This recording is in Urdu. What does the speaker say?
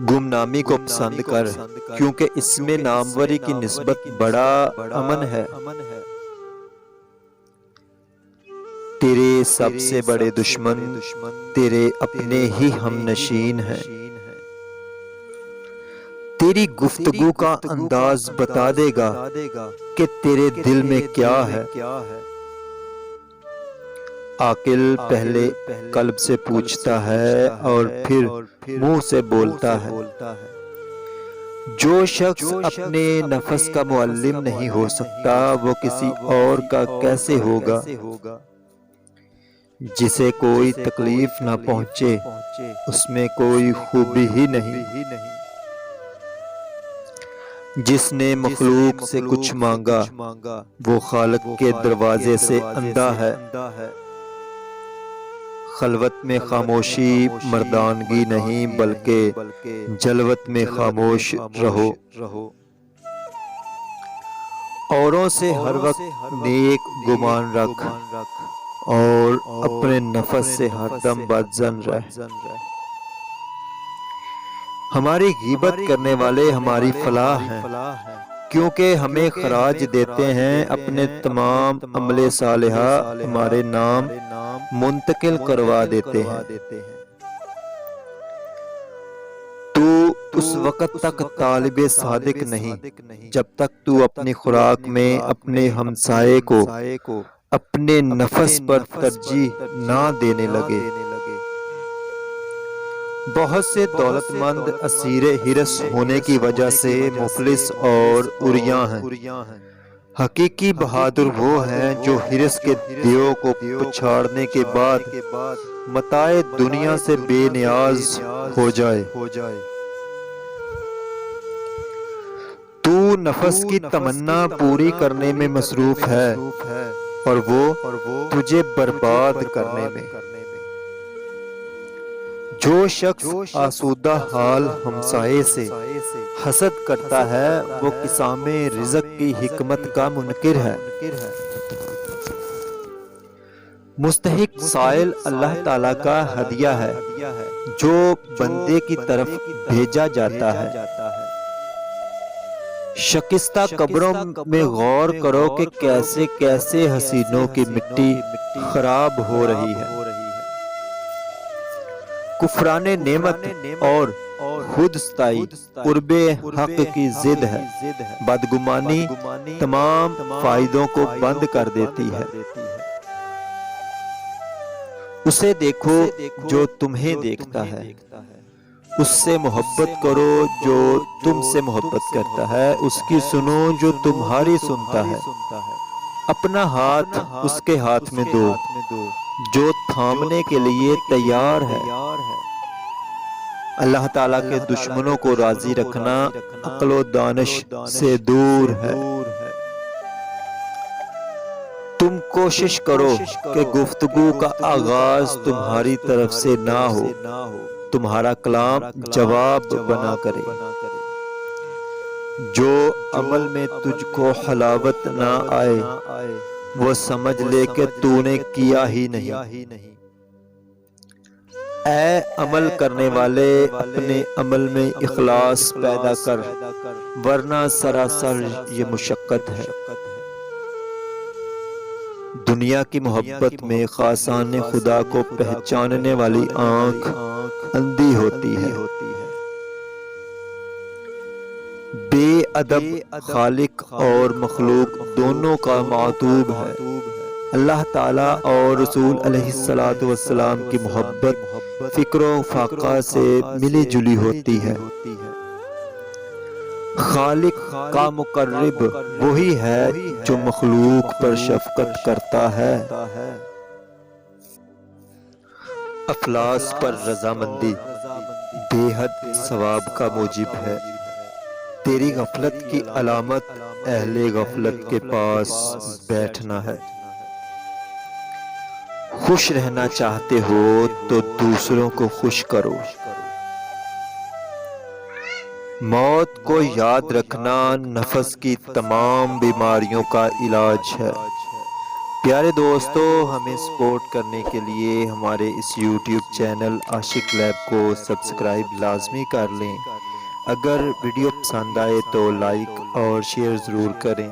گمنامی کو پسند کر، کیونکہ اس میں ناموری کی نسبت بڑا امن ہے۔ تیرے سب سے بڑے دشمن تیرے اپنے ہی ہم نشین ہیں۔ تیری گفتگو کا انداز بتا دے گا کہ تیرے دل میں کیا ہے۔ عاقل پہلے قلب سے پوچھتا ہے اور پھر منہ سے بولتا ہے۔ جو شخص اپنے نفس کا معلم نہیں ہو سکتا وہ کسی اور کا کیسے ہوگا؟ جسے کوئی تکلیف نہ پہنچے اس میں کوئی خوبی ہی نہیں۔ جس نے مخلوق سے کچھ مانگا وہ خالق کے دروازے سے اندھا ہے۔ خلوت میں خاموشی مردانگی نہیں بلکہ جلوت میں خاموش رہو۔ اوروں سے ہر وقت نیک گمان رکھ اور اپنے نفس سے ہر دم بدظن رہ۔ ہماری غیبت کرنے والے ہماری فلاح ہیں، کیونکہ ہمیں خراج دیتے ہیں، اپنے تمام عمل صالحہ ہمارے نام منتقل کروا دیتے ہیں۔ تو اس وقت تک طالب صادق نہیں جب تک تو اپنی خوراک میں اپنے ہمسائے کو اپنے نفس پر ترجیح نہ دینے لگے۔ بہت سے دولت مند اسیر حرص ہونے کی وجہ سے مفلس اور عریاں ہیں۔ حقیقی بہادر وہ ہیں جو حرص کے دیو کو پچھاڑنے کے بعد متاع دنیا سے بے نیاز ہو جائے۔ تو نفس کی تمنا پوری کرنے میں مصروف ہے اور وہ تجھے برباد کرنے میں۔ جو شخص آسودہ حال ہمسائے سے حسد کرتا ہے وہ قسام رزق کی حکمت کا منکر ہے۔ مستحق سائل اللہ تعالیٰ کا ہدیہ ہے جو بندے کی طرف بھیجا جاتا ہے۔ شکستہ قبروں میں غور کرو کہ کیسے کیسے حسینوں کی مٹی خراب ہو رہی ہے۔ کفران نعمت اور خود ستائی قرب حق کی ضد ہے۔ بدگمانی تمام فائدوں کو بند کر دیتی ہے۔ اسے دیکھو جو تمہیں دیکھتا ہے، اس سے محبت کرو جو تم سے محبت کرتا ہے، اس کی سنو جو تمہاری سنتا ہے۔ اپنا ہاتھ اس کے ہاتھ میں دو جو تھامنے کے لیے تیار ہے۔ اللہ تعالیٰ کے دشمنوں کو راضی رکھنا عقل و دانش سے دور ہے۔ تم کوشش کرو کہ گفتگو کا آغاز تمہاری طرف سے نہ ہو، تمہارا کلام جواب بنا کرے۔ جو عمل میں تجھ کو حلاوت نہ آئے وہ سمجھ لے کہ تو نے کیا ہی نہیں۔ اے عمل کرنے والے اپنے عمل میں اخلاص پیدا کر ورنہ سراسر یہ مشقت ہے۔ دنیا کی محبت میں خاصان خدا کو پہچاننے والی آنکھ اندھی ہوتی ہے۔ بے ادب خالق اور مخلوق دونوں کا معتوب ہے۔ اللہ تعالیٰ اور رسول علیہ السلام کی محبت فکر و فاقہ سے ملی جلی ہوتی ہے۔ خالق کا مقرب وہی ہے جو مخلوق پر شفقت کرتا ہے۔ افلاس پر رضامندی بے حد ثواب کا موجب ہے۔ تیری غفلت کی علامت اہل غفلت کے پاس بیٹھنا ہے۔ خوش رہنا چاہتے ہو تو دوسروں کو خوش کرو۔ موت کو یاد رکھنا نفس کی تمام بیماریوں کا علاج ہے۔ پیارے دوستو، ہمیں سپورٹ کرنے کے لیے ہمارے اس یوٹیوب چینل عاشق لیب کو سبسکرائب لازمی کر لیں۔ اگر ویڈیو پسند آئے تو لائک اور شیئر ضرور کریں۔